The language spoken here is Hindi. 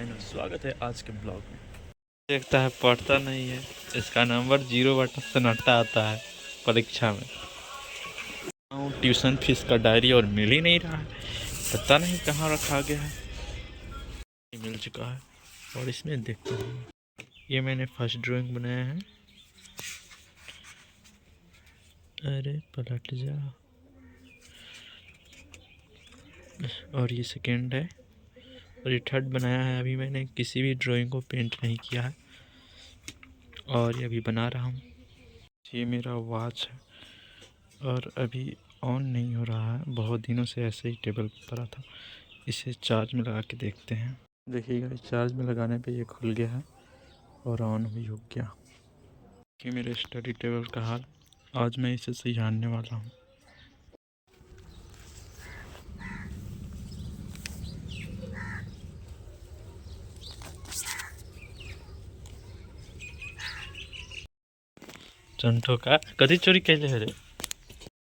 फ्रेंड, स्वागत है आज के ब्लॉग में। देखता है पढ़ता नहीं है, इसका नंबर 0/सन्नाटा आता है परीक्षा में। ट्यूशन फीस का डायरी और मिल ही नहीं रहा है, पता नहीं कहाँ रखा गया है। मिल चुका है और इसमें देखता हूँ, ये मैंने फर्स्ट ड्राइंग बनाया है। अरे पलट जा। और ये सेकेंड है और ये थर्ड बनाया है। अभी मैंने किसी भी ड्राइंग को पेंट नहीं किया है और ये अभी बना रहा हूँ। ये मेरा वॉच है और अभी ऑन नहीं हो रहा है, बहुत दिनों से ऐसे ही टेबल पर पड़ा था। इसे चार्ज में लगा के देखते हैं। देखिएगा, चार्ज में लगाने पे ये खुल गया है और ऑन भी हो गया। ये मेरे स्टडी टेबल का हाल, आज मैं इसे सुधारने वाला हूँ। चंटो का कदी चोरी कैले है रे?